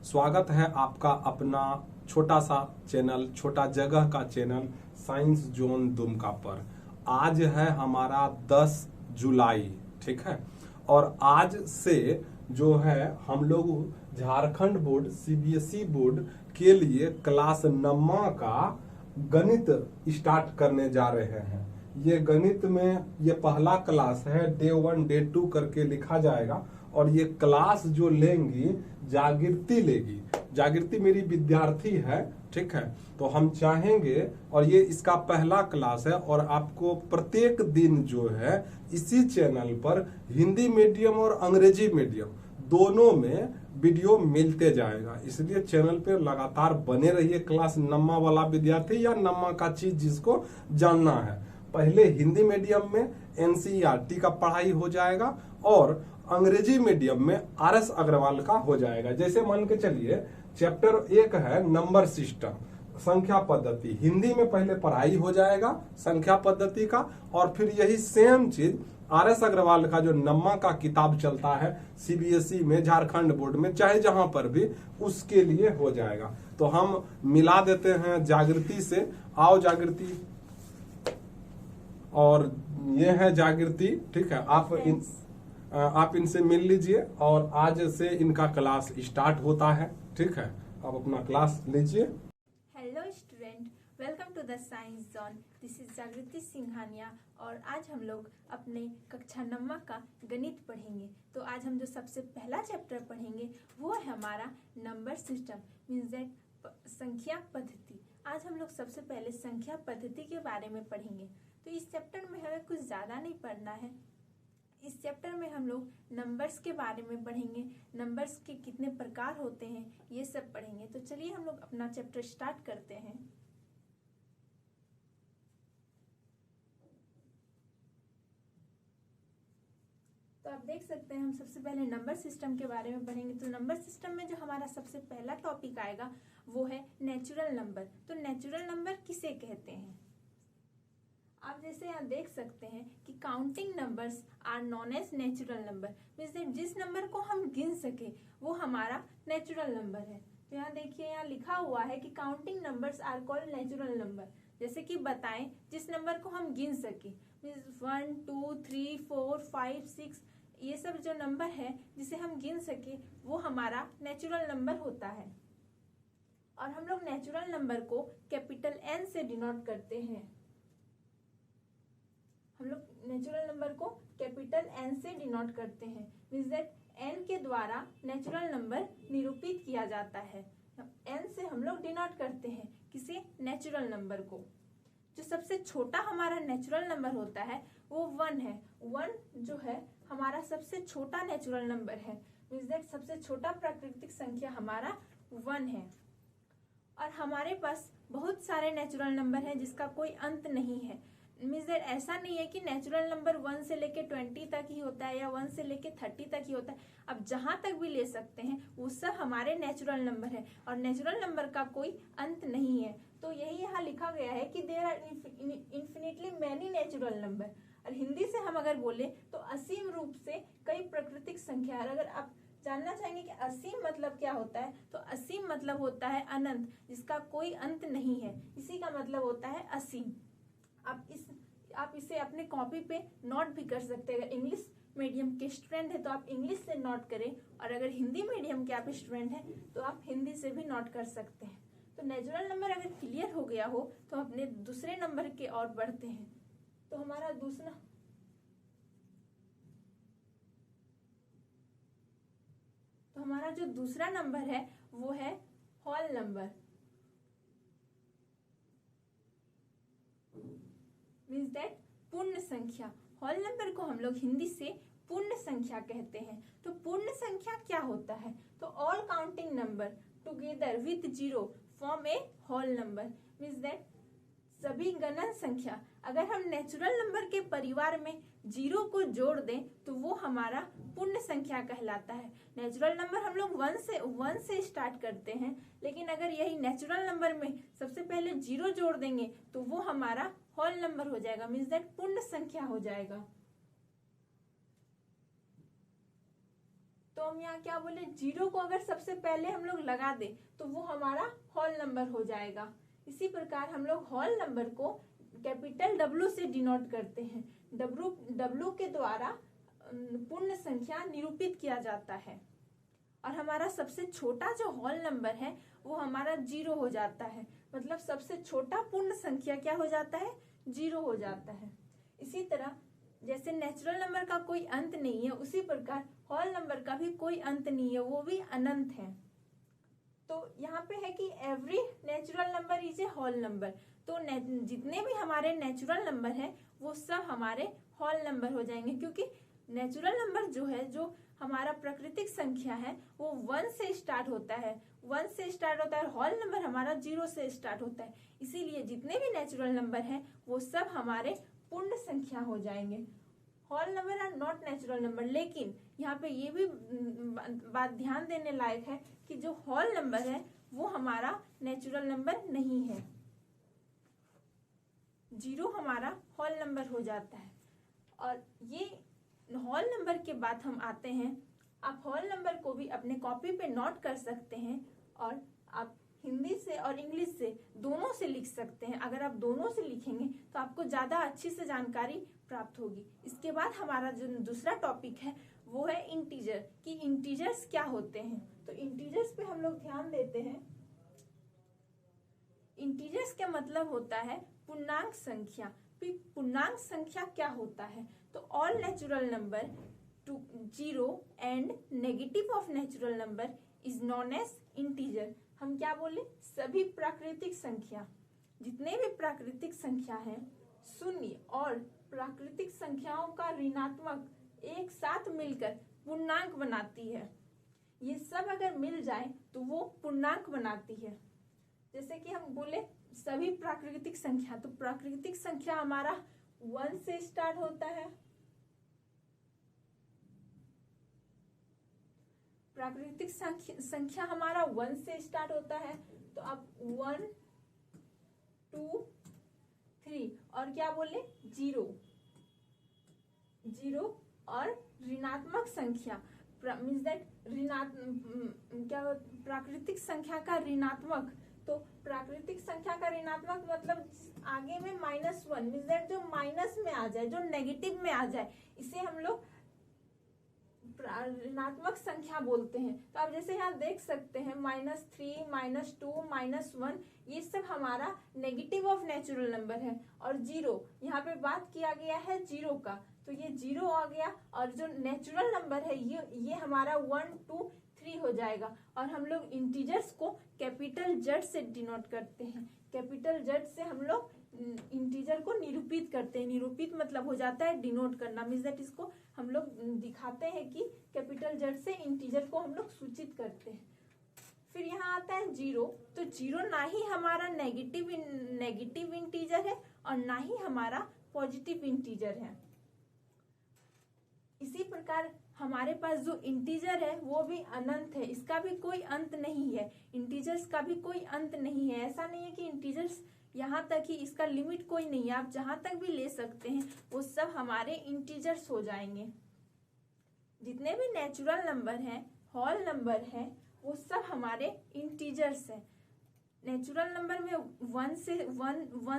स्वागत है आपका अपना छोटा सा चैनल, छोटा जगह का चैनल साइंस जोन दुमका पर। आज है हमारा 10 जुलाई, ठीक है। और आज से जो है हम लोग झारखंड बोर्ड सीबीएसई बोर्ड के लिए क्लास 9 का गणित स्टार्ट करने जा रहे हैं। ये गणित में ये पहला क्लास है, डे 1 डे 2 करके लिखा जाएगा। और ये क्लास जो लेंगी जागृति लेगी। जागृति मेरी विद्यार्थी है, ठीक है। तो हम चाहेंगे, और ये इसका पहला क्लास है, और आपको प्रत्येक दिन जो है इसी चैनल पर हिंदी मीडियम और अंग्रेजी मीडियम दोनों में वीडियो मिलते जाएगा। इसलिए चैनल पे लगातार बने रहिए। क्लास 9 वाला विद्यार्थी या 9 का चीज जिसको जानना है, पहले हिंदी मीडियम में एनसीईआरटी का पढ़ाई हो जाएगा और अंग्रेजी मीडियम में आरएस अग्रवाल का हो जाएगा। जैसे मान के चलिए चैप्टर 1 है नंबर सिस्टम, संख्या पद्धति। हिंदी में पहले पढ़ाई हो जाएगा संख्या पद्धति का, और फिर यही सेम चीज आरएस अग्रवाल का जो 9 का किताब चलता है सीबीएसई में, झारखंड बोर्ड में, चाहे जहां पर भी, उसके लिए हो जाएगा। तो हम मिला देते हैं जागृति से। आओ जागृति, और ये है जागृति, ठीक है। आप इनसे मिल लीजिए और आज से इनका क्लास स्टार्ट होता है, ठीक है। आप अपना क्लास लीजिए। Hello student, welcome to the science zone. This is Jagriti Singhania और आज हम लोग अपने कक्षा 9 का गणित पढ़ेंगे। तो आज हम जो सबसे पहला चैप्टर पढ़ेंगे वो है हमारा नंबर सिस्टम, मींस दैट संख्या पद्धति। आज हम लोग सबसे पहले संख्या पद्धति के बारे में पढ़ेंगे। तो इस चैप्टर में हमें कुछ ज्यादा नहीं पढ़ना है। इस चैप्टर में हम लोग नंबर्स के बारे में पढ़ेंगे, नंबर्स के कितने प्रकार होते हैं ये सब पढ़ेंगे। तो चलिए हम लोग अपना चैप्टर स्टार्ट करते हैं। तो आप देख सकते हैं हम सबसे पहले नंबर सिस्टम के बारे में पढ़ेंगे। तो नंबर सिस्टम में जो हमारा सबसे पहला टॉपिक आएगा वो है नेचुरल नंबर। तो नेचुरल नंबर किसे कहते हैं? आप जैसे यहाँ देख सकते हैं कि counting numbers are known as natural number, means that जिस नंबर को हम गिन सके वो हमारा नेचुरल नंबर है। तो यहाँ देखिए, यहाँ लिखा हुआ है कि counting numbers are called natural number. जैसे कि बताएं जिस नंबर को हम गिन सके, मींस 1 2 3 4 5 6, ये सब जो नंबर है जिसे हम गिन सके वो हमारा नेचुरल नंबर होता है। और हम लोग नेचुरल नंबर को कैपिटल N से डिनोट करते हैं। हम लोग नेचुरल नंबर को कैपिटल N से डिनोट करते हैं, मींस दैट N के द्वारा नेचुरल नंबर निरूपित किया जाता है। N से हम लोग डिनोट करते हैं किसी नेचुरल नंबर को। जो सबसे छोटा हमारा नेचुरल नंबर होता है वो 1 है। 1 जो है हमारा सबसे छोटा नेचुरल नंबर है, मींस दैट सबसे छोटा प्राकृतिक संख्या हमारा 1 है। और हमारे पास बहुत सारे नेचुरल नंबर हैं जिसका कोई अंत नहीं है। मींस दैट ऐसा नहीं है कि नेचुरल नंबर 1 से लेके 20 तक ही होता है या 1 से लेके 30 तक ही होता है। अब जहां तक भी ले सकते हैं वो सब हमारे नेचुरल नंबर है और नेचुरल नंबर का कोई अंत नहीं है। तो यही यहाँ लिखा गया है कि there are infinitely many natural number. और हिंदी से हम अगर बोले तो असीम रूप से कई प्राकृतिक संख्या। अगर आप जानना चाहेंगे कि असीम मतलब क्या होता है, तो असीम मतलब होता है अनंत, जिसका कोई अंत नहीं है। इसी का मतलब होता है असीम। आप इसे अपने कॉपी पे नोट भी कर सकते हैं। अगर इंग्लिश मीडियम के स्टूडेंट है तो आप इंग्लिश से नोट करें, और अगर हिंदी मीडियम के आप स्टूडेंट हैं तो आप हिंदी से भी नोट कर सकते हैं। तो नेचुरल नंबर अगर क्लियर हो गया हो तो अपने दूसरे नंबर के और बढ़ते हैं। तो हमारा जो दूसरा नंबर है वो है होल नंबर, मींस दैट पूर्ण संख्या। होल नंबर को हम लोग हिंदी से पूर्ण संख्या कहते हैं। तो पूर्ण संख्या क्या होता है? तो all counting number together with zero form a whole number, means that सभी गणन संख्या। अगर हम नेचुरल नंबर के परिवार में जीरो को जोड़ दें तो वो हमारा पूर्ण संख्या कहलाता है। नेचुरल नंबर हम लोग 1 से स्टार्ट करते हैं, लेकिन अगर यही नेचुरल नंबर में सबसे पहले जीरो जोड़ देंगे तो वो हमारा होल नंबर हो जाएगा, मींस दैट पूर्ण संख्या हो जाएगा। तो हम यहाँ क्या बोले, 0 को अगर सबसे पहले हम लोग लगा दे तो वो हमारा होल नंबर हो जाएगा। इसी प्रकार हम लोग होल नंबर को कैपिटल W से डिनोट करते हैं। W के द्वारा पूर्ण संख्या निरूपित किया जाता है। और हमारा सबसे छोटा जो होल नंबर है वो हमारा 0 हो जाता है। मतलब सबसे छोटा पूर्ण संख्या क्या हो जाता है, 0 हो जाता है। इसी तरह जैसे नेचुरल नंबर का कोई अंत नहीं है, उसी प्रकार होल नंबर का भी कोई अंत नहीं है, वो भी अनंत है। तो यहाँ पे है कि every natural number is a whole number. तो जितने भी हमारे नेचुरल नंबर है वो सब हमारे होल नंबर हो जाएंगे, क्योंकि नेचुरल नंबर जो है, जो हमारा प्राकृतिक संख्या है, वो 1 से स्टार्ट होता है, 1 से स्टार्ट होता है। होल नंबर हमारा 0 से स्टार्ट होता है। इसीलिए जितने भी नेचुरल नंबर है वो सब हमारे पूर्ण संख्या हो जाएंगे। Whole number are not natural number. लेकिन यहाँ पे ये भी बात ध्यान देने लायक है कि जो होल नंबर है वो हमारा नेचुरल नंबर नहीं है। 0 हमारा होल नंबर हो जाता है। और ये होल नंबर के बाद हम आते हैं, आप होल नंबर को भी अपने कॉपी पे नोट कर सकते हैं और आप हिंदी से और इंग्लिश से दोनों से लिख सकते हैं। अगर आप दोनों से लिखेंगे तो आपको ज़्यादा अच्छी से जानकारी प्राप्त होगी। इसके बाद हमारा जो दूसरा टॉपिक है वो है इंटीजर, कि इंटीजर्स क्या होते हैं। तो इंटीजर्स पे हम लोग ध्यान देते हैं। इंटीजर्स का मतलब होता है पूर्णांक संख्या। पूर्णांक संख्या क्या होता है, तो all natural number to 0 and negative of natural number is known as integer. हम क्या बोले, सभी प्राकृतिक संख्या, जितने भी प्राकृतिक संख्या हैं, शून्य और प्राकृतिक संख्याओं का ऋणात्मक एक साथ मिलकर पूर्णांक बनाती है। ये सब अगर मिल जाए तो वो पूर्णांक बनाती है। जैसे कि हम बोले सभी प्राकृतिक संख्या, तो प्राकृतिक संख्या हमारा 1 से स्टार्ट होता है। प्राकृतिक संख्या हमारा 1 से स्टार्ट होता है। तो अब 1 2 3 और क्या बोले 0 और ऋणात्मक संख्या मीन्स दैट क्या प्राकृतिक संख्या का ऋणात्मक। तो प्राकृतिक संख्या का ऋणात्मक मतलब आगे में -1 मीन्स दैट जो माइनस में आ जाए, जो नेगेटिव में आ जाए, इसे हम लोग ऋणात्मक संख्या बोलते हैं। तो आप जैसे यहाँ देख सकते हैं -3 -2 -1 ये सब हमारा नेगेटिव ऑफ नेचुरल नंबर है। और 0 यहाँ पे बात किया गया है 0 का, तो ये 0 आ गया। और जो नेचुरल नंबर है ये हमारा 1 2 3 हो जाएगा। और हम लोग इंटीजर्स को कैपिटल Z से डिनोट करते हैं। कैपिटल Z से हम लोग इंटीजर को निरूपित करते हैं। निरूपित मतलब हो जाता है डिनोट करना, मीन्स दैट इसको हम लोग दिखाते हैं कि कैपिटल Z से इंटीजर को हम लोग सूचित करते हैं। फिर यहाँ आता है 0। तो 0 ना ही हमारा नेगेटिव इंटीजर है और ना ही हमारा पॉजिटिव इंटीजर है। इसी प्रकार हमारे पास जो इंटीजर है वो भी अनंत है, इसका भी कोई अंत नहीं है। इंटीजर्स का भी कोई अंत नहीं है। ऐसा नहीं है कि इंटीजर्स यहाँ तक ही, इसका लिमिट कोई नहीं है, आप जहां तक भी ले सकते हैं वो सब हमारे इंटीजर्स हो जाएंगे। जितने भी नेचुरल नंबर हैं, होल नंबर है, वो सब हमारे इंटीजर्स हैं। नेचुरल नंबर में 1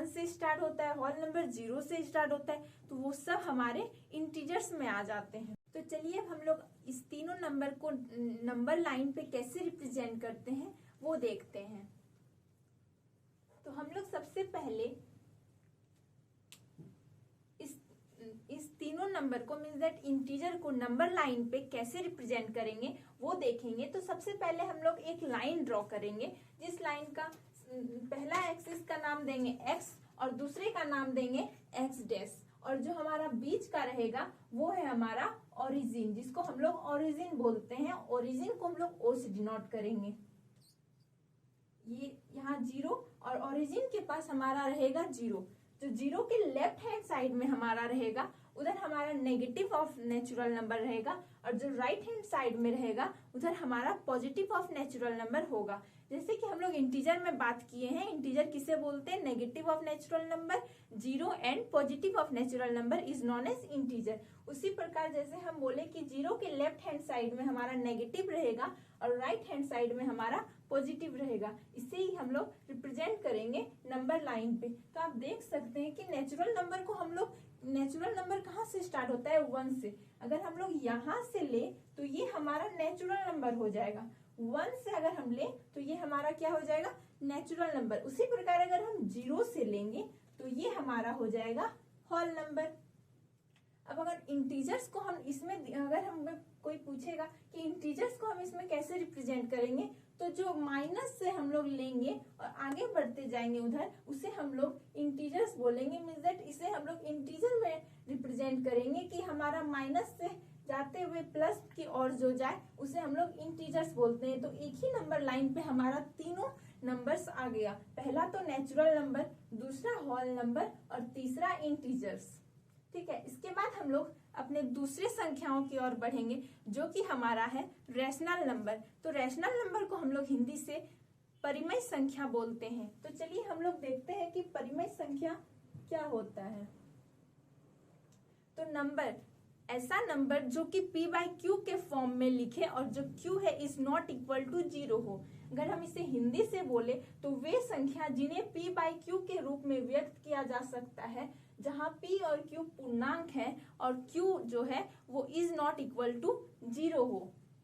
से स्टार्ट होता है, होल नंबर 0 से स्टार्ट होता है, तो वो सब हमारे इंटीजर्स में आ जाते हैं। तो चलिए अब हम लोग इस तीनों नंबर को नंबर लाइन पे कैसे रिप्रेजेंट करते हैं वो देखते हैं। तो हम लोग सबसे पहले इस तीनों नंबर को मीन्स दैट इंटीजर को नंबर लाइन पे कैसे रिप्रेजेंट करेंगे वो देखेंगे। तो सबसे पहले हम लोग एक लाइन ड्रॉ करेंगे, जिस लाइन का पहला एक्सिस का नाम देंगे x और दूसरे का नाम देंगे x डैश, और जो हमारा बीच का रहेगा वो है हमारा ओरिजिन, जिसको हम लोग ओरिजिन बोलते हैं। ओरिजिन को हम लोग O से डिनोट करेंगे। ये यहाँ 0 और ओरिजिन के पास हमारा रहेगा 0। जो 0 के लेफ्ट हैंड साइड में हमारा रहेगा उधर हमारा नेगेटिव ऑफ नेचुरल नंबर रहेगा, और जो राइट हैंड साइड में रहेगा उधर हमारा पॉजिटिव ऑफ नेचुरल नंबर होगा। जैसे कि हम लोग इंटीजर में बात किए हैं, इंटीजर किसे बोलते हैं, negative of natural number, zero and positive of natural number is known as integer. उसी प्रकार जैसे हम बोले कि जीरो के लेफ्ट हैंड साइड में हमारा नेगेटिव रहेगा और राइट हैंड साइड में हमारा पॉजिटिव रहेगा, इसे ही हम लोग रिप्रेजेंट करेंगे नंबर लाइन पे। तो आप देख सकते हैं कि नेचुरल नंबर को हम लोग, नेचुरल नंबर कहाँ से स्टार्ट होता है, 1 से। अगर हम लोग यहाँ से ले तो ये हमारा नेचुरल नंबर हो जाएगा, 1 से अगर हम ले तो ये हमारा क्या हो जाएगा, नेचुरल नंबर। उसी प्रकार अगर हम 0 से लेंगे तो ये हमारा हो जाएगा होल नंबर। अब अगर इंटीजर्स को हम इसमें, अगर हमें कोई पूछेगा कि इंटीजर्स को हम इसमें कैसे रिप्रेजेंट करेंगे, तो जो माइनस से हम लोग लेंगे और आगे बढ़ते जाएंगे उधर, उसे हम लोग इंटीजर्स बोलेंगे। मींस दैट इसे हम लोग इंटीजर में रिप्रेजेंट करेंगे कि हमारा माइनस से जाते हुए प्लस की ओर जो जाए उसे हम लोग इंटीजर्स बोलते हैं। तो एक ही नंबर लाइन पे हमारा तीनों नंबर्स आ गया, पहला तो नेचुरल नंबर, दूसरा होल नंबर और तीसरा इंटीजर्स। ठीक है, इसके बाद हम लोग अपने दूसरे संख्याओं की ओर बढ़ेंगे जो कि हमारा है रैशनल नंबर। तो रैशनल नंबर को हम लोग हिंदी से परिमेय संख्या बोलते हैं। तो चलिए हम लोग देखते हैं कि परिमेय संख्या क्या होता है। तो नंबर, ऐसा नंबर जो कि p/q के फॉर्म में लिखे और जो q है इज नॉट इक्वल टू 0 हो। अगर हम इसे हिंदी से बोले तो वे संख्या जिन्हें p/q के रूप में व्यक्त किया जा सकता है, जहां p और q पूर्णांक है और q जो है वो इज नॉट इक्वल टू 0 हो।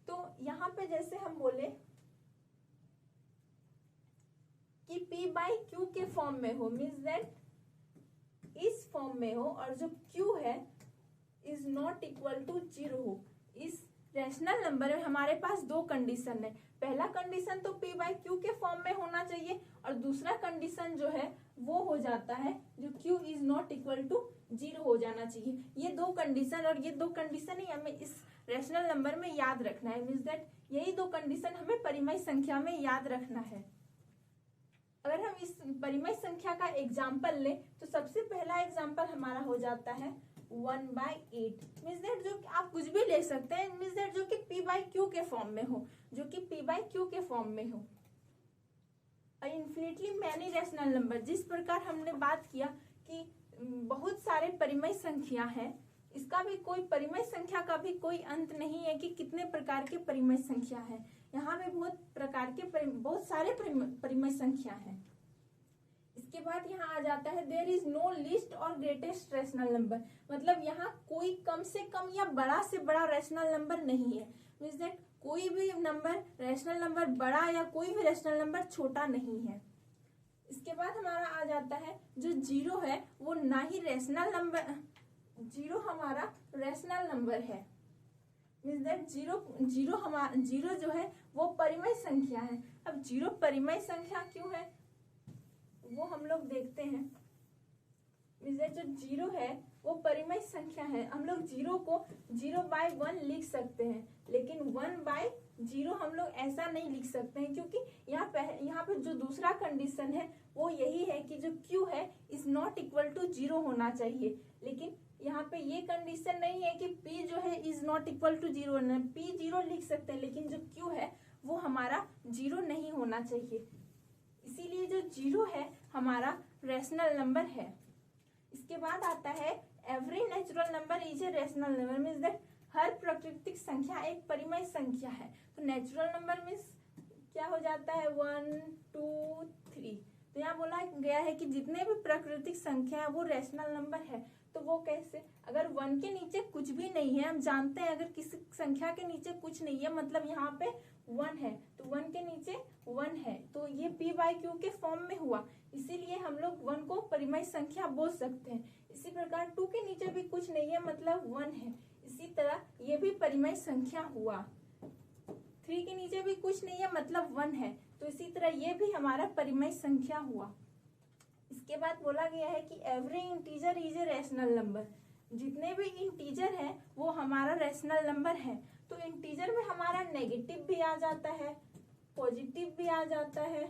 तो यहाँ पे जैसे हम बोले कि p/q के फॉर्म में हो, मीन्स दैट इस फॉर्म में हो, और जो q है इज नॉट इक्वल टू 0 हो। इस रैशनल नंबर में हमारे पास दो कंडीशन है। पहला कंडीशन तो p/q के फॉर्म में होना चाहिए, और दूसरा कंडीशन जो है वो हो जाता है जो q is not equal to 0 हो जाना चाहिए। ये दो कंडीशन, और ये दो कंडीशन ही हमें इस रैशनल नंबर में याद रखना है। मीन्स दैट यही दो कंडीशन हमें परिमेय संख्या में याद रखना है। अगर हम इस परिमेय संख्या का एग्जाम्पल लें तो सबसे पहला एग्जाम्पल हमारा हो जाता है 1/8। मीन्स दैट जो आप कुछ भी ले सकते हैं, मीन्स दैट जो कि p/q के फॉर्म में हो, जो कि p/q के फॉर्म में हो। इन्फिनिटली मैनी रैशनल नंबर, जिस प्रकार हमने बात किया कि बहुत सारे परिमेय संख्या है, इसका भी कोई परिमेय संख्या का भी कोई अंत नहीं है कि कितने प्रकार के परिमेय संख्या है। यहाँ पे बहुत सारे परिमेय संख्या है। इसके बाद यहाँ आ जाता है देयर इज नो लिस्ट और ग्रेटेस्ट रैशनल नंबर, मतलब यहाँ कोई कम से कम या बड़ा से बड़ा रैशनल नंबर नहीं है। मींस दैट कोई भी नंबर रैशनल नंबर बड़ा या कोई भी रैशनल नंबर छोटा नहीं है। इसके बाद हमारा आ जाता है जो 0 है वो ना ही रैशनल नंबर, 0 हमारा रैशनल नंबर है। मींस दैट 0 जो है वो परिमेय संख्या है। अब 0 परिमेय संख्या क्यों है वो हम लोग देखते हैं। मींस दैट जो 0 है वो परिमेय संख्या है। हम लोग 0 को 0/1 लिख सकते हैं, लेकिन 1/0 हम लोग ऐसा नहीं लिख सकते हैं, क्योंकि यहाँ पे जो दूसरा कंडीशन है वो यही है कि जो q है इज नॉट इक्वल टू 0 होना चाहिए। लेकिन यहाँ पे ये कंडीशन नहीं है कि p जो है इज नॉट इक्वल टू 0 होना है। p 0 लिख सकते हैं, लेकिन जो q है वो हमारा 0 नहीं होना चाहिए। इसीलिए जो 0 है हमारा रैशनल नंबर है। इसके बाद आता है every natural number is a rational number. Means that हर प्राकृतिक संख्या एक परिमेय संख्या है। तो नेचुरल नंबर मीन्स क्या हो जाता है 1 2 3। तो यहाँ बोला गया है कि जितने भी प्राकृतिक संख्या है वो रैशनल नंबर है। तो वो कैसे, अगर 1 के नीचे कुछ भी नहीं है, हम जानते हैं अगर किसी संख्या के नीचे कुछ नहीं है मतलब यहाँ पे 1 है, तो 1 के नीचे 1 है, तो ये p/q के फॉर्म में हुआ। इसीलिए हम लोग 1 को परिमेय संख्या बोल सकते हैं। इसी प्रकार 2 के नीचे भी कुछ नहीं है मतलब 1 है, इसी तरह ये भी परिमेय संख्या हुआ। 3 के नीचे भी कुछ नहीं है मतलब 1 है, तो इसी तरह ये भी हमारा परिमेय संख्या हुआ। इसके बाद बोला गया है कि every integer is a rational number. जितने भी इंटीजर हैं वो हमारा रैशनल नंबर है। तो इंटीजर में हमारा नेगेटिव भी आ जाता है, पॉजिटिव भी आ जाता है,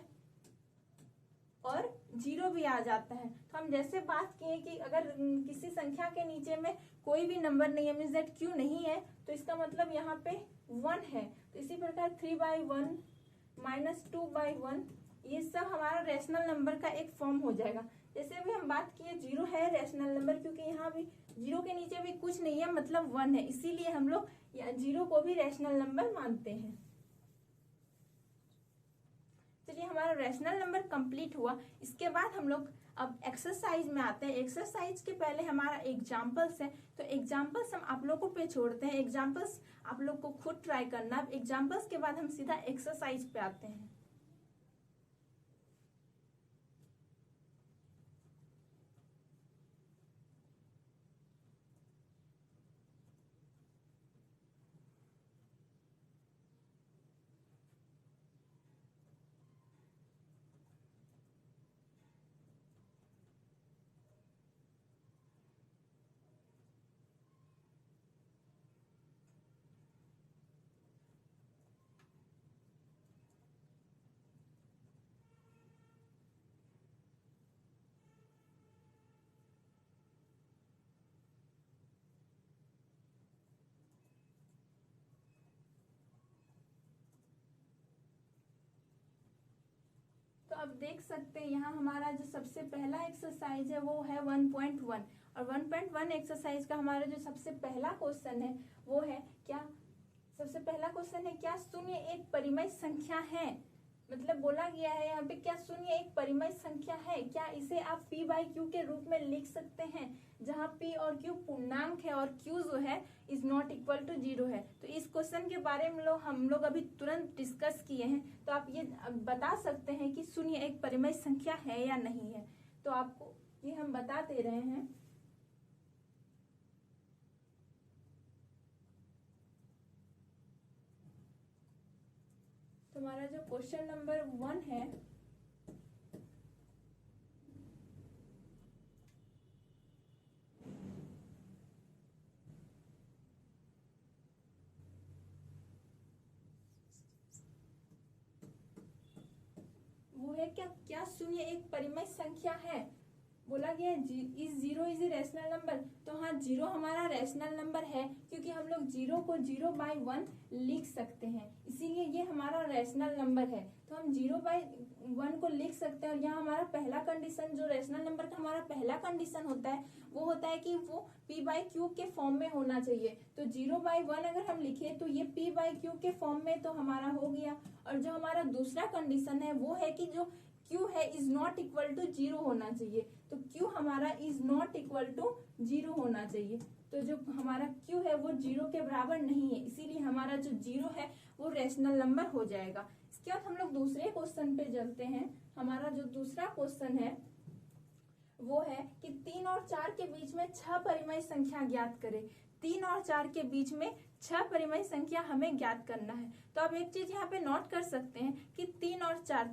और 0 भी आ जाता है। तो हम जैसे बात किए कि अगर किसी संख्या के नीचे में कोई भी नंबर नहीं है, मीन्स दैट Q नहीं है, तो इसका मतलब यहाँ पे 1 है। तो इसी प्रकार 3/1 -2/1 ये सब हमारा रैशनल नंबर का एक फॉर्म हो जाएगा। जैसे अभी हम बात किए 0 है रैशनल नंबर, क्योंकि यहाँ भी 0 के नीचे भी कुछ नहीं है, मतलब 1 है, इसीलिए हम लोग 0 को भी रैशनल नंबर मानते हैं। चलिए, हमारा रैशनल नंबर कंप्लीट हुआ। इसके बाद हम लोग अब एक्सरसाइज में आते हैं। एक्सरसाइज के पहले हमारा एग्जाम्पल्स है, तो एग्जाम्पल्स हम आप लोगों पे छोड़ते हैं। एग्जाम्पल्स आप लोग को खुद ट्राई करना। अब एग्जाम्पल्स के बाद हम सीधा एक्सरसाइज पे आते हैं। तो अब देख सकते हैं यहाँ हमारा जो सबसे पहला एक्सरसाइज है वो है 1.1, और 1.1 एक्सरसाइज का हमारा जो सबसे पहला क्वेश्चन है वो है क्या, सबसे पहला क्वेश्चन है क्या शून्य एक परिमेय संख्या है। मतलब बोला गया है यहाँ पे क्या शून्य एक परिमेय संख्या है, क्या इसे आप p/q के रूप में लिख सकते हैं, जहाँ p और q पूर्णांक है और q जो है इज नॉट इक्वल टू 0 है। तो इस क्वेश्चन के बारे में हम लोग अभी तुरंत डिस्कस किए हैं। तो आप ये बता सकते हैं कि शून्य एक परिमेय संख्या है या नहीं है। तो आपको ये हम बता दे रहे हैं। तो हमारा जो क्वेश्चन नंबर 1 है वो है क्या शून्य एक परिमेय संख्या है। बोला गया is 0 is a rational number. तो हाँ, 0 हमारा रैशनल नंबर है, क्योंकि हम लोग 0 को 0/1 लिख सकते हैं, इसीलिए ये हमारा रैशनल नंबर है। तो हम 0/1 को लिख सकते हैं। और यहाँ हमारा पहला कंडीशन, जो रैशनल नंबर का हमारा पहला कंडीशन होता है वो होता है कि वो p/q के फॉर्म में होना चाहिए। तो 0/1 अगर हम लिखे तो ये p/q के फॉर्म में तो हमारा हो गया। और जो हमारा दूसरा कंडीशन है वो है कि जो Q है इज नॉट इक्वल टू 0 होना चाहिए। तो Q हमारा इज नॉट इक्वल टू 0 होना चाहिए। तो जो हमारा Q है वो 0 के बराबर नहीं है, इसीलिए हमारा जो 0 है वो रैशनल नंबर हो जाएगा। इसके बाद हम लोग दूसरे क्वेश्चन पे चलते हैं। हमारा जो दूसरा क्वेश्चन है वो है कि 3 और 4 के बीच में 6 परिमेय संख्या ज्ञात करें। 3 और 4 के बीच में 6 परिमेय संख्या हमें ज्ञात करना है। तो आप एक चीज यहाँ पे नोट कर सकते हैं कि 3 और 4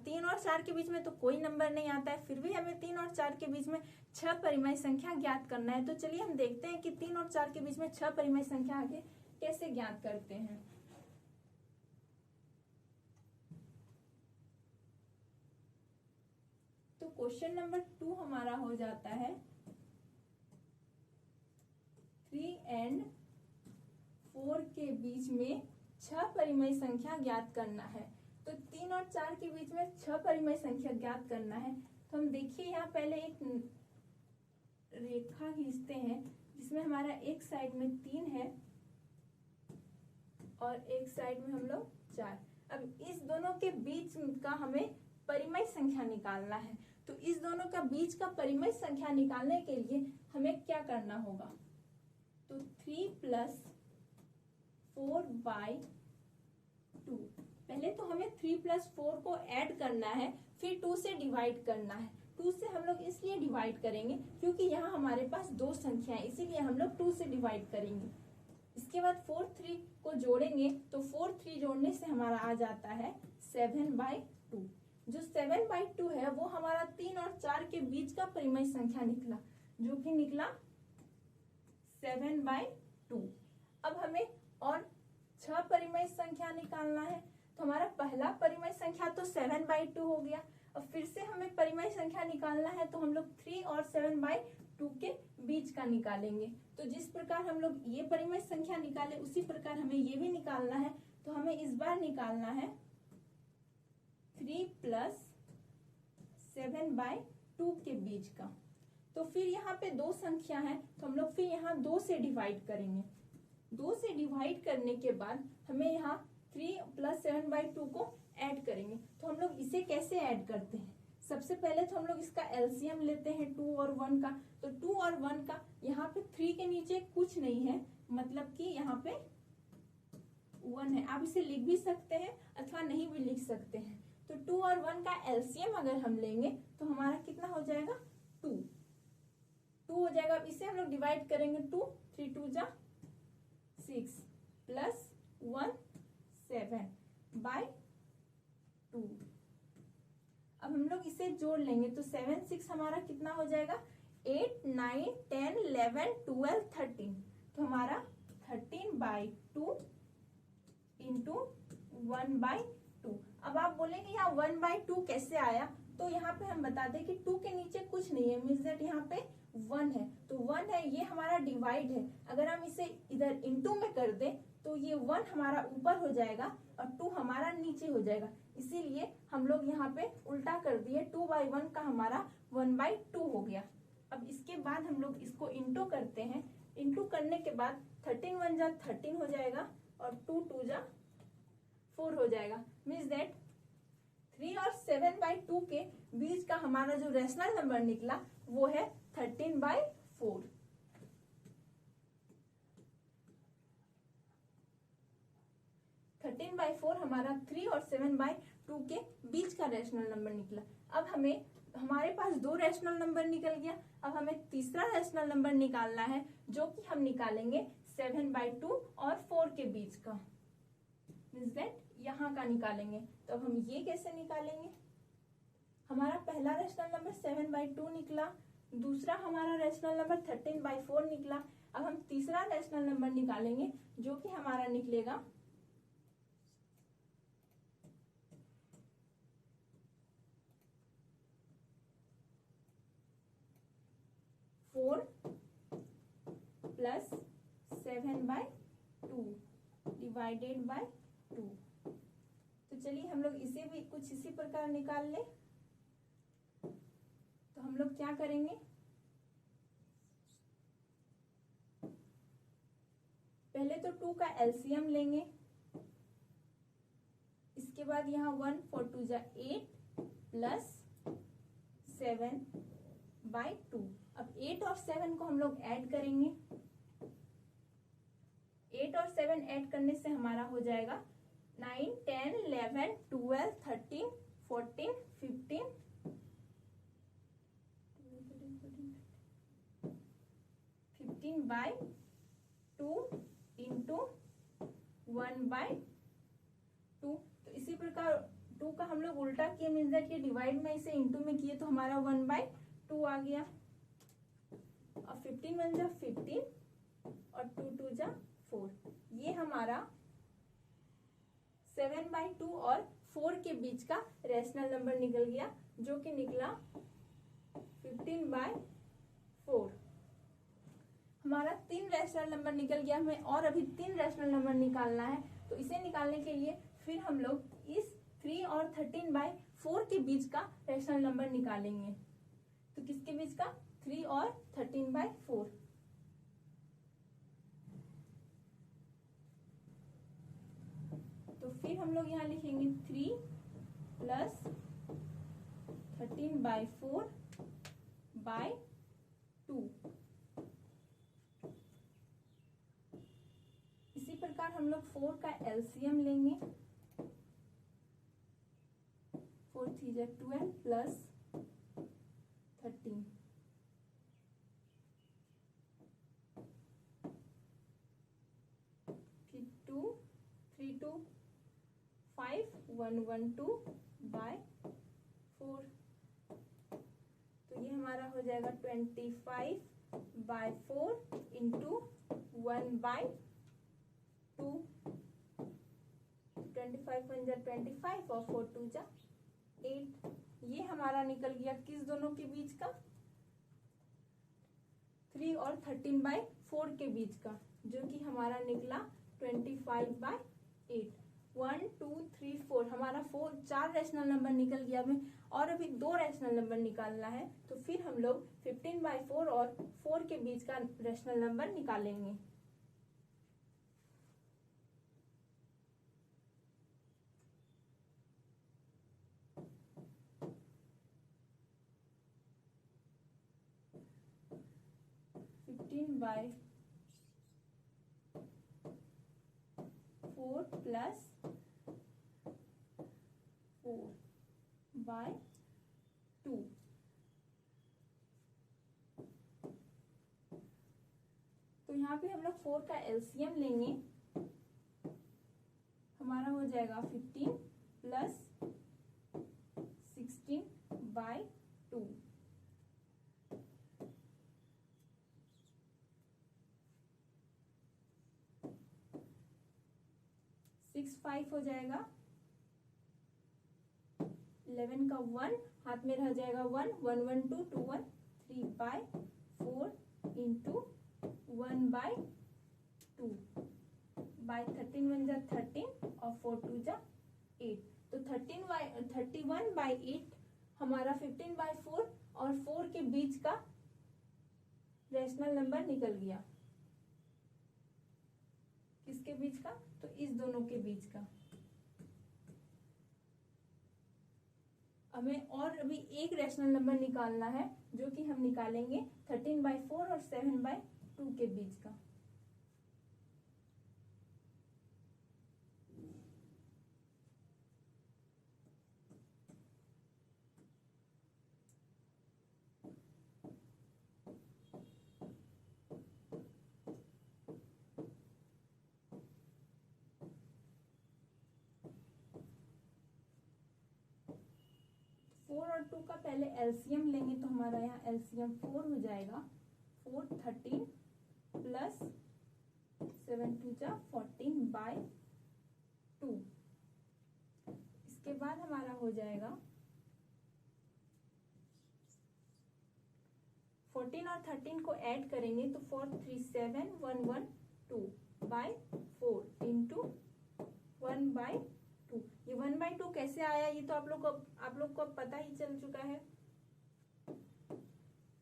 के बीच में तो कोई नंबर नहीं आता है, फिर भी हमें 3 और 4 के बीच में 6 परिमेय संख्या ज्ञात करना है। तो चलिए हम देखते हैं कि 3 और 4 के बीच में 6 परिमेय संख्या आगे कैसे ज्ञात करते हैं। तो क्वेश्चन नंबर 2 हमारा हो जाता है 3 और 4 के बीच में 6 परिमेय संख्या ज्ञात करना है। तो 3 और 4 के बीच में 6 परिमेय संख्या ज्ञात करना है। तो हम देखिए यहाँ पहले एक रेखा खींचते हैं, जिसमें हमारा एक साइड में 3 है और एक साइड में हम लोग 4। अब इस दोनों के बीच का हमें परिमेय संख्या निकालना है। तो इस दोनों का बीच का परिमेय संख्या निकालने के लिए हमें क्या करना होगा, तो 3 + 4/2। पहले तो हमें 3 + 4 को ऐड करना है, फिर 2 से डिवाइड करना है। 2 से हम लोग इसलिए डिवाइड करेंगे क्योंकि यहाँ हमारे पास 2 संख्या है, इसीलिए हम लोग 2 से डिवाइड करेंगे। इसके बाद 4 3 को जोड़ेंगे, तो 4 3 जोड़ने से हमारा आ जाता है 7/2। जो 7/2 है वो हमारा 3 और 4 के बीच का परिमेय संख्या निकला, जो कि निकला 7/2। अब हमें और 6 परिमेय संख्या निकालना है। तो हमारा पहला परिमेय संख्या तो 7/2 हो गया। अब फिर से हमें परिमेय संख्या निकालना है, तो हम लोग 3 और 7/2 के बीच का निकालेंगे। तो जिस प्रकार हम लोग ये परिमेय संख्या निकाले उसी प्रकार हमें ये भी निकालना है। तो हमें इस बार निकालना है 3 + 7/2 के बीच का। तो फिर यहाँ पे दो संख्या है, तो हम लोग फिर यहाँ 2 से डिवाइड करेंगे। 2 से डिवाइड करने के बाद हमें यहाँ 3 + 7/2 को ऐड करेंगे। तो हम लोग इसे कैसे ऐड करते हैं? सबसे पहले तो हम लोग इसका एलसीएम लेते हैं 2 और 1 का। तो 2 और 1 का यहाँ पे 3 के नीचे कुछ नहीं है, मतलब कि यहाँ पे 1 है। आप इसे लिख भी सकते हैं अथवा नहीं भी लिख सकते हैं। तो 2 और 1 का एलसीएम अगर हम लेंगे तो हमारा कितना हो जाएगा? 2 हो जाएगा। अब इसे हम लोग डिवाइड करेंगे 2, 3 2 जा 6 + 1 7/2। अब हम लोग इसे जोड़ लेंगे तो 7 6 हमारा कितना हो जाएगा? 8 9 10 11 12 13। तो हमारा 13/2 इंटू 1/2। अब आप बोलेंगे यहाँ 1/2 कैसे आया? तो यहाँ पे हम बता दें कि 2 के नीचे कुछ नहीं है, मीन्स दैट यहाँ पे 1 है। तो 1 है, ये हमारा डिवाइड है। अगर हम इसे इधर इंटू में कर दें तो ये 1 हमारा ऊपर हो जाएगा और 2 हमारा नीचे हो जाएगा। इसीलिए हम लोग यहाँ पे उल्टा कर दिए, 2/1 का हमारा 1/2 हो गया। अब इसके बाद हम लोग इसको इंटू करते हैं। इंटू करने के बाद 13 1 जा 13 हो जाएगा और 2 2 जा 4 हो जाएगा। मीन्स दैट 3 और 7/2 के बीच का हमारा जो रेशनल नंबर निकला वो है 13/4। हमारा 3 और 7/2 के बीच का रेशनल नंबर निकला। अब हमें हमारे पास 2 रेशनल नंबर निकल गया। अब हमें तीसरा रेशनल नंबर निकालना है, जो कि हम निकालेंगे 7/2 और 4 के बीच का, मीन्स दैट यहाँ का निकालेंगे। तो अब हम ये कैसे निकालेंगे? हमारा पहला रेशनल नंबर 7/2 निकला, दूसरा हमारा रेशनल नंबर 13/4 निकला। अब हम तीसरा रेशनल नंबर निकालेंगे, जो कि हमारा निकलेगा 4 + 7/2 डिवाइडेड बाय 2। तो चलिए हम लोग इसे भी कुछ इसी प्रकार निकाल लें। तो हम लोग क्या करेंगे? पहले तो 2 का एलसीएम लेंगे, इसके बाद यहाँ 1 4 2 जा 8 + 7/2। अब 8 और 7 को हम लोग ऐड करेंगे। 8 और 7 ऐड करने से हमारा हो जाएगा 9 10 11 12 13 14 15 15/2 इंटू 1/2। तो इसी प्रकार 2 का हम लोग उल्टा किए, मीन्स दैट ये डिवाइड में इसे इंटू में किए तो हमारा 1/2 आ गया। और 15 1 जा 15 और 2 2 जा 4। ये हमारा 7/2 और 4 के बीच का रेशनल नंबर निकल गया, जो कि निकला 15/4। हमारा 3 रेशनल नंबर निकल गया। हमें और अभी 3 रेशनल नंबर निकालना है। तो इसे निकालने के लिए फिर हम लोग इस 3 और 13/4 के बीच का रेशनल नंबर निकालेंगे। तो किसके बीच का? 3 और 13/4। तो फिर हम लोग यहाँ लिखेंगे 3 + 13/4/2। इसी प्रकार हम लोग 4 का एलसीएम लेंगे। 4 3 जा 12 + 13। फिर 2 3 2 5 1 1 2/4। तो ये हमारा हो जाएगा 25/4 इंटू 1/2। 25 1 जा 25 और 4 2 जा 8। ये हमारा निकल गया किस दोनों के बीच का, 3 और 13/4 के बीच का, जो कि हमारा निकला 25/8। 1 2 3 4 हमारा 4 रैशनल नंबर निकल गया हमें, और अभी 2 रैशनल नंबर निकालना है। तो फिर हम लोग 15/4 और 4 के बीच का रैशनल नंबर निकालेंगे। By 4 plus 4/2। तो यहाँ पे हम लोग 4 का एलसीएम लेंगे, हमारा हो जाएगा 15 प्लस 16/2। 6 5 हो जाएगा, 11 का 1 हाथ में रह जाएगा 1 1 1 2 2 1 3/4 इंटू 1/2 बाय 13 1 जा 13 और 4 2 जा 8। तो 31/8 हमारा 15/4 और 4 के बीच का रैशनल नंबर निकल गया। किसके बीच का, तो इस दोनों के बीच का। हमें और अभी एक रैशनल नंबर निकालना है, जो कि हम निकालेंगे 13/4 और 7/2 के बीच का। फोर और 2 का पहले एलसीएम लेंगे, तो हमारा यहाँ एलसीएम 4 हो जाएगा। 4 13 प्लस 7 2 जा 14/2। इसके बाद हमारा हो जाएगा 14 और 13 को ऐड करेंगे तो 4 3 7 1 1 2/4 इंटू 1/2। ये 1/2 कैसे आया, ये तो आप लोग को पता ही चल चुका है।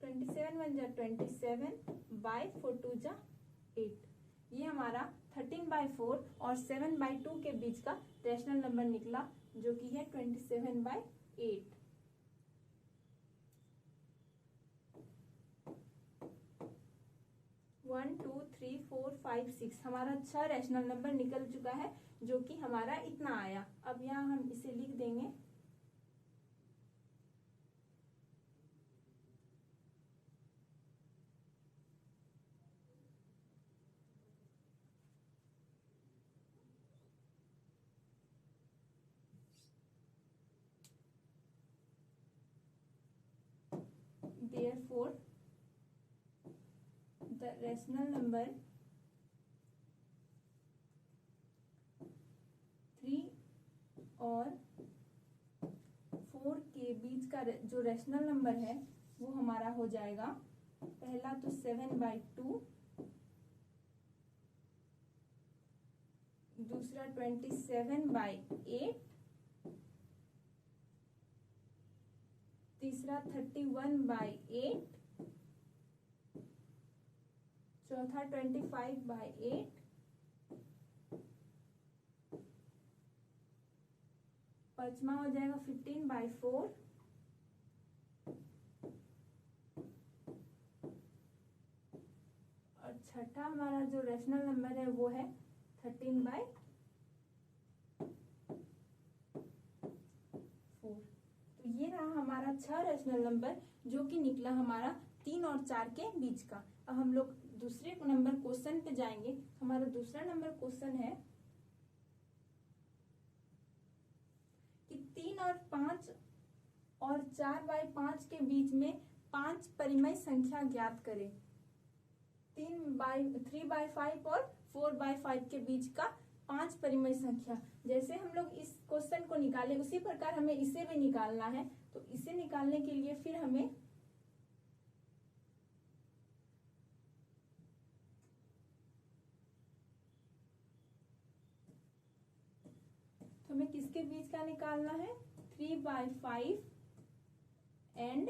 27 1 जा 27/4 2 जा 8। ये हमारा 13/4 और 7/2 के बीच का रैशनल नंबर निकला, जो कि है 27/8। वन 2 3 4 5 6 हमारा 6 रैशनल नंबर निकल चुका है, जो कि हमारा इतना आया। अब यहाँ हम इसे लिख देंगे। Therefore, the rational number 3 और 4 के बीच का जो रैशनल नंबर है वो हमारा हो जाएगा, पहला तो 7/2, दूसरा 27/8, तीसरा 31/8, चौथा 25/8, पांचवा हो जाएगा 15/4, और छठा हमारा जो रैशनल नंबर है वो है 13/4। तो ये रहा हमारा 6 रैशनल नंबर, जो कि निकला हमारा 3 और 4 के बीच का। अब हम लोग दूसरे नंबर क्वेश्चन पे जाएंगे। हमारा दूसरा नंबर क्वेश्चन है कि 3 और 5 और 4/5 के बीच में 5 परिमेय संख्या ज्ञात करें। 3/5 और 4/5 के बीच का 5 परिमेय संख्या। जैसे हम लोग इस क्वेश्चन को निकाले उसी प्रकार हमें इसे भी निकालना है। तो इसे निकालने के लिए फिर हमें किसके बीच का निकालना है, 3/5 एंड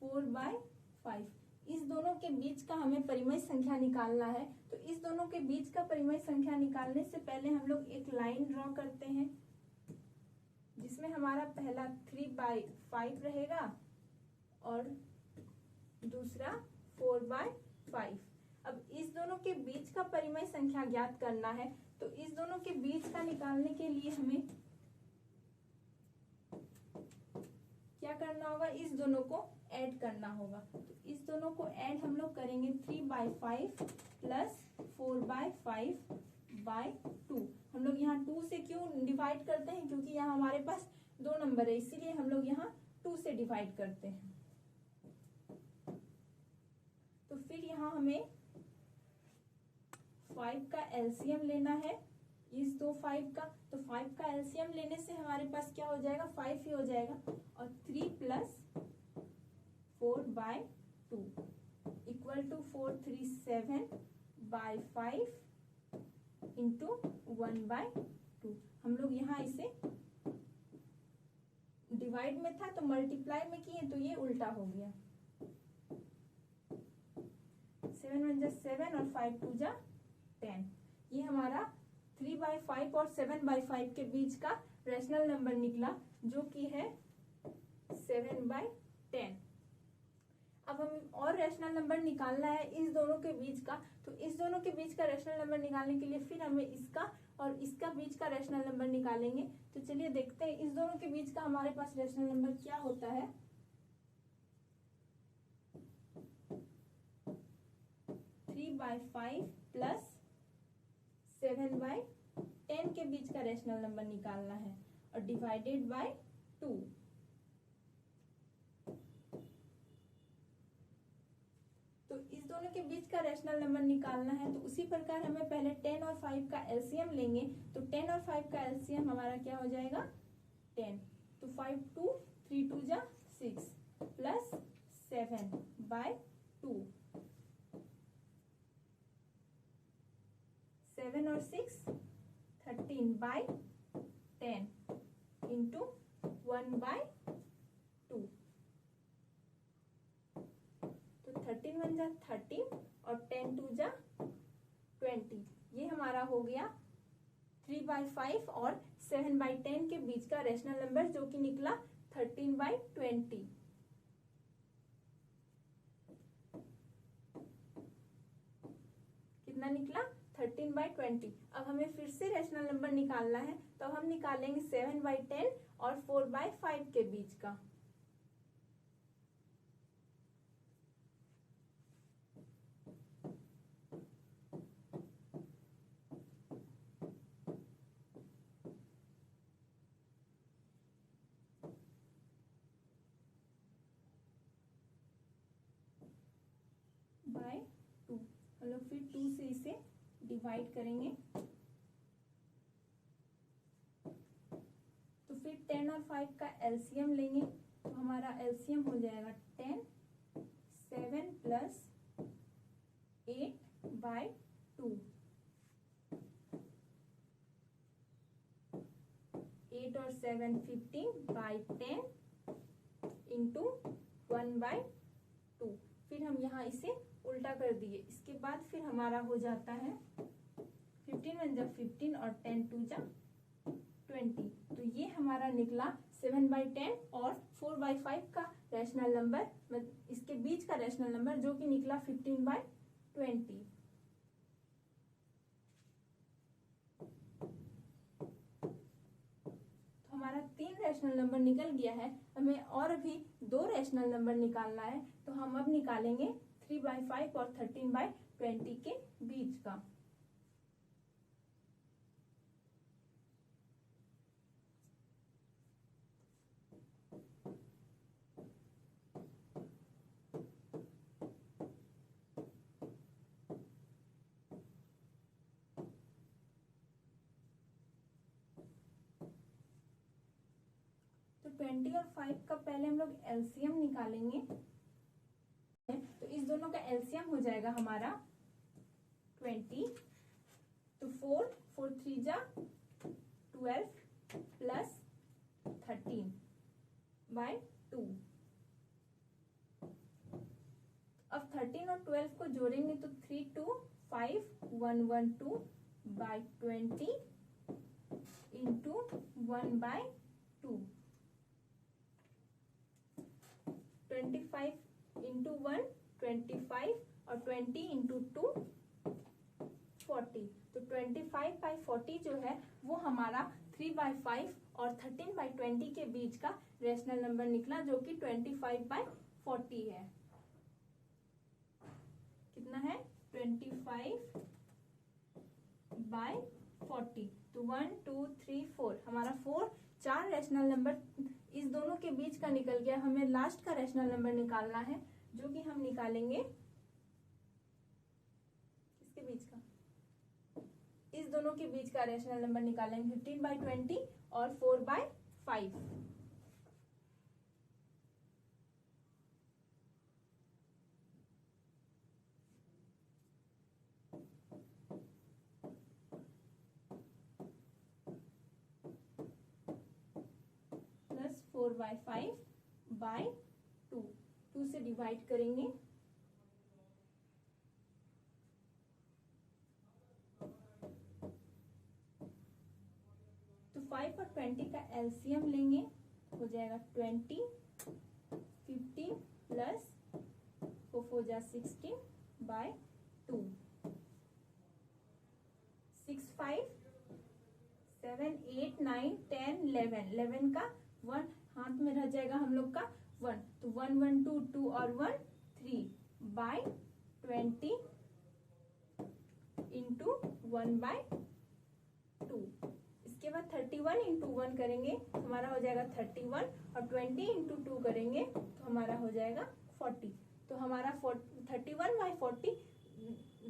4/5। इस दोनों के बीच का हमें परिमेय संख्या निकालना है। तो इस दोनों के बीच का परिमेय संख्या निकालने से पहले हम लोग एक लाइन ड्रॉ करते हैं, जिसमें हमारा पहला 3/5 रहेगा और दूसरा 4/5। अब इस दोनों के बीच का परिमेय संख्या ज्ञात करना है। तो इस दोनों के बीच का निकालने के लिए हमें क्या करना होगा, इस दोनों को ऐड करना होगा। तो इस दोनों को ऐड हम लोग करेंगे, 3/5 प्लस 4/5/2। हम लोग यहाँ 2 से क्यों डिवाइड करते हैं, क्योंकि यहाँ हमारे पास 2 नंबर है, इसीलिए हम लोग यहाँ 2 से डिवाइड करते हैं। तो फिर यहाँ हमें 5 का एलसीएम लेना है, इस 5 का। तो 5 का एलसीएम लेने से हमारे पास क्या हो जाएगा, 5 ही हो जाएगा। और 3 प्लस 4/2 इक्वल टू 437/5 इंटू 1/2। हम लोग यहाँ इसे डिवाइड में था तो मल्टीप्लाई में किए, तो ये उल्टा हो गया। 7 1 जा 7 और 5 2 जा 10। ये हमारा 3/5 और 7/5 के बीच का रेशनल नंबर निकला, जो कि है 7/10। अब हमें और रेशनल नंबर निकालना है इस दोनों के बीच का। तो इस दोनों के बीच का रेशनल नंबर निकालने के लिए फिर हमें इसका और इसका बीच का रेशनल नंबर निकालेंगे। तो चलिए देखते हैं इस दोनों के बीच का हमारे पास रेशनल नंबर क्या होता है। 3/5 प्लस 7/10 के बीच का रेशनल नंबर निकालना है और डिवाइडेड बाय 2। तो इस दोनों के बीच का रेशनल नंबर निकालना है। तो उसी प्रकार हमें पहले 10 और 5 का एलसीएम लेंगे। तो 10 और 5 का एलसीएम हमारा क्या हो जाएगा, 10। तो 5 2 3 2 जा 6 प्लस 7/2। 7 और 6 13/10 इंटू 1/2। तो 13 1 जा 13 और 10 2 जा 20। ये हमारा हो गया 3/5 और 7/10 के बीच का रेशनल नंबर, जो कि निकला 13/20। कितना निकला, 13/20। अब हमें फिर से रेशनल नंबर निकालना है। तो हम निकालेंगे 7/10 और 4/5 के बीच का। बाय 2 हम लोग फिर 2 से इसे डिवाइड करेंगे। तो फिर 10 और 5 का एलसीएम लेंगे। तो हमारा एलसीएम हो जाएगा 10, 7 प्लस 8/2। 8 और 7 15/10 इंटू 1/2। फिर हम यहाँ इसे उल्टा कर दिए। इसके बाद फिर हमारा हो जाता है 15 1 जा 15 और 10 2 जा 20। तो ये हमारा निकला 7/10 और 4/5 का रेशनल नंबर, इसके बीच का रेशनल नंबर, जो कि निकला 15/20। तो हमारा 3 रेशनल नंबर निकल गया है। हमें और अभी 2 रेशनल नंबर निकालना है। तो हम अब निकालेंगे 3/5 और 13/20 के बीच का। 20 और 5 का पहले हम लोग एलसीएम निकालेंगे। तो इस दोनों का एलसीएम हो जाएगा हमारा 20। तो 4 3 जा 12 प्लस 13/2। अब 13 और 12 को जोड़ेंगे तो 3 2 5 1 1 2/20 इंटू 1/2। 25 इंटू 1 25 और 20 इंटू 2 40। तो 25/40 जो है वो हमारा 3/5 और 13/20 के बीच का रेशनल नंबर निकला, जो कि 25/40 है। कितना है? 25/40। तो 1 2 3 4 हमारा 4 रेशनल नंबर इस दोनों के बीच का निकल गया। हमें लास्ट का रेशनल नंबर निकालना है, जो कि हम निकालेंगे इसके बीच का, इस दोनों के बीच का रेशनल नंबर निकालेंगे 15/20 और 4/5। प्लस 4/5/2। 2 से डिवाइड करेंगे तो 5 और 20 का एलसीएम लेंगे, हो जाएगा 20। 15 प्लस 4 4 जा 16/2। 6 5 7 8 9 10 11। 11 का 1 हाथ में रह जाएगा हम लोग का 1। तो 1 1 2 2 और 1 3/20 इंटू 1/2। इसके बाद 31 इंटू 1 करेंगे तो हमारा हो जाएगा 31, और 20 इंटू 2 करेंगे तो हमारा हो जाएगा 40। तो हमारा 31/40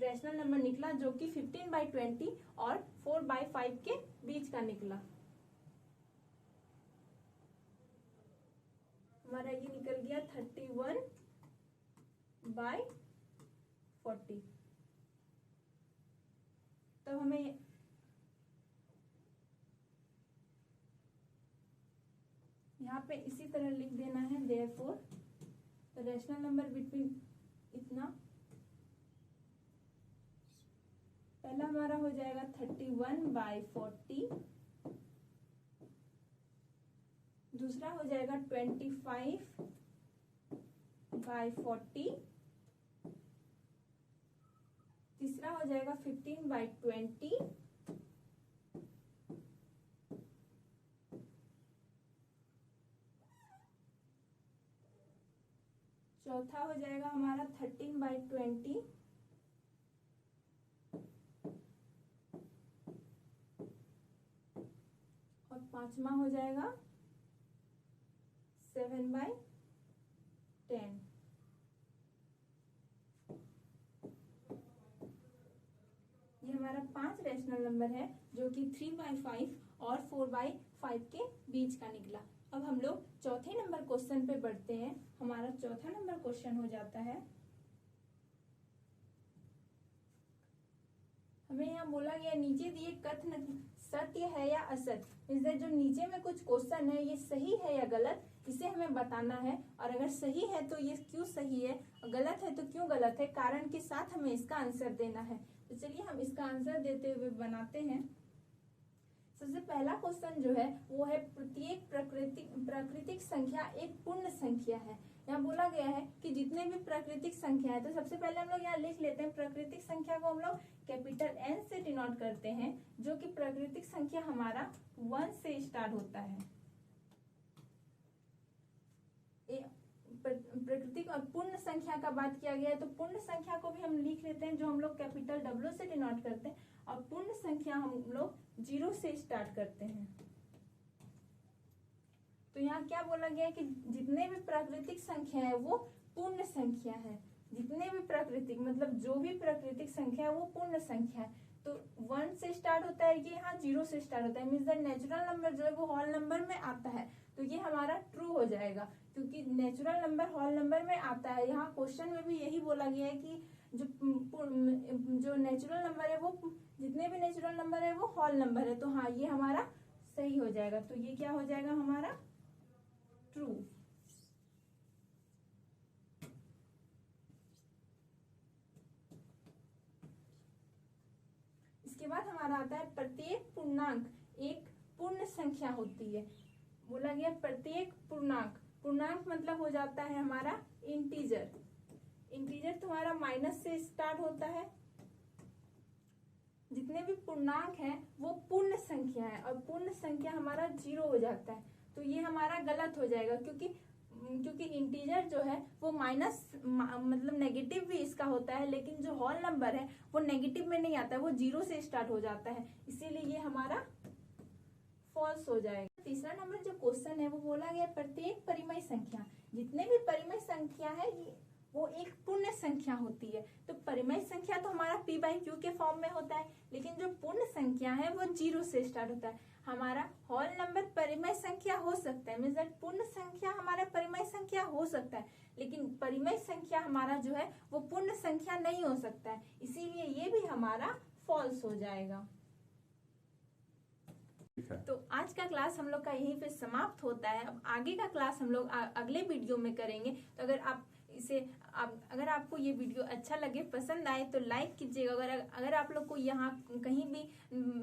रेशनल नंबर निकला, जो कि 15/20 और 4/5 के बीच का निकला। हमारा ये निकल गया 31/40। तो हमें यहाँ पे इसी तरह लिख देना है, therefore the rational number between इतना। पहला हमारा हो जाएगा 31/40, दूसरा हो जाएगा 25/40, तीसरा हो जाएगा 15/20, चौथा हो जाएगा हमारा 13/20, और पांचवा हो जाएगा 7/10। ये हमारा 5 रेशनल नंबर है, जो कि 3/5 और 4/5 के बीच का निकला। अब हम लोग चौथे नंबर क्वेश्चन पे बढ़ते हैं। हमारा चौथा नंबर क्वेश्चन हो जाता है, हमें यहाँ बोला गया नीचे दिए कथन सत्य है या असत्य। इस जो नीचे में कुछ क्वेश्चन है, ये सही है या गलत, इसे हमें बताना है। और अगर सही है तो ये क्यों सही है, और गलत है तो क्यों गलत है, कारण के साथ हमें इसका आंसर देना है। तो चलिए हम इसका आंसर देते हुए बनाते हैं। सबसे पहला क्वेश्चन जो है वो है, प्रत्येक प्राकृतिक संख्या एक पूर्ण संख्या है। यहाँ बोला गया है कि जितने भी प्राकृतिक संख्या है, तो सबसे पहले हम लोग यहाँ लिख लेते हैं, प्राकृतिक संख्या को हम लोग कैपिटल N से डिनोट करते हैं, जो कि प्राकृतिक संख्या हमारा 1 से स्टार्ट होता है। प्राकृतिक और पूर्ण संख्या का बात किया गया है, तो पूर्ण संख्या को भी हम लिख लेते हैं, जो हम लोग कैपिटल W से डिनोट करते हैं, और पूर्ण संख्या हम लोग 0 से स्टार्ट करते हैं। तो यहाँ क्या बोला गया है कि जितने भी प्राकृतिक संख्या है वो पूर्ण संख्या है। जितने भी प्राकृतिक मतलब जो भी प्राकृतिक संख्या है वो पूर्ण संख्या है। तो 1 से स्टार्ट होता है, ये यहाँ 0 से स्टार्ट होता है। मीन्स दैट नेचुरल नंबर जो है वो होल नंबर में आता है। तो तो ये हमारा ट्रू हो जाएगा, क्योंकि नेचुरल नंबर होल नंबर में आता है। यहाँ क्वेश्चन में भी यही बोला गया है कि जो नेचुरल नंबर है वो, जितने भी नेचुरल नंबर है वो होल नंबर है। तो हाँ, ये हमारा सही हो जाएगा। तो ये क्या हो जाएगा हमारा ट्रू। इसके बाद हमारा आता है प्रत्येक पूर्णांक एक पूर्ण संख्या होती है। बोला गया प्रत्येक पूर्णांक, पूर्णांक मतलब हो जाता है हमारा इंटीजर। इंटीजर तुम्हारा माइनस से स्टार्ट होता है। जितने भी पूर्णांक हैं वो पूर्ण संख्या है, और पूर्ण संख्या हमारा 0 हो जाता है। तो ये हमारा गलत हो जाएगा, क्योंकि इंटीजर जो है वो माइनस मतलब नेगेटिव भी इसका होता है, लेकिन जो होल नंबर है वो नेगेटिव में नहीं आता है, वो 0 से स्टार्ट हो जाता है। इसीलिए ये हमारा फॉल्स हो जाएगा। तीसरा नंबर जो क्वेश्चन है वो बोला गया प्रत्येक परिमेय संख्या, जितने भी परिमेय संख्या है वो एक पूर्ण संख्या होती है। तो परिमेय संख्या तो हमारा p/q के फॉर्म में होता है, लेकिन जो पूर्ण संख्या है वो 0 से स्टार्ट होता है। हमारा होल नंबर परिमेय संख्या हो सकता है, मींस दैट पूर्ण संख्या हमारा परिमेय संख्या हो सकता है, लेकिन परिमेय संख्या हमारा जो है वो पूर्ण संख्या नहीं हो सकता है। इसीलिए ये भी हमारा फॉल्स हो जाएगा। तो आज का क्लास हम लोग का यहीं पे समाप्त होता है। अब आगे का क्लास हम लोग अगले वीडियो में करेंगे। तो अगर आपको ये वीडियो अच्छा लगे, पसंद आए तो लाइक कीजिएगा। अगर आप लोग को यहाँ कहीं भी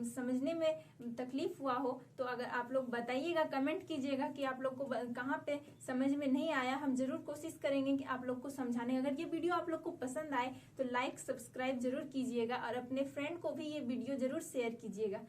समझने में तकलीफ हुआ हो तो अगर आप लोग बताइएगा, कमेंट कीजिएगा कि आप लोग को कहाँ पे समझ में नहीं आया। हम जरूर कोशिश करेंगे कि आप लोग को समझाने। अगर ये वीडियो आप लोग को पसंद आए तो लाइक सब्सक्राइब जरूर कीजिएगा, और अपने फ्रेंड को भी ये वीडियो जरूर शेयर कीजिएगा।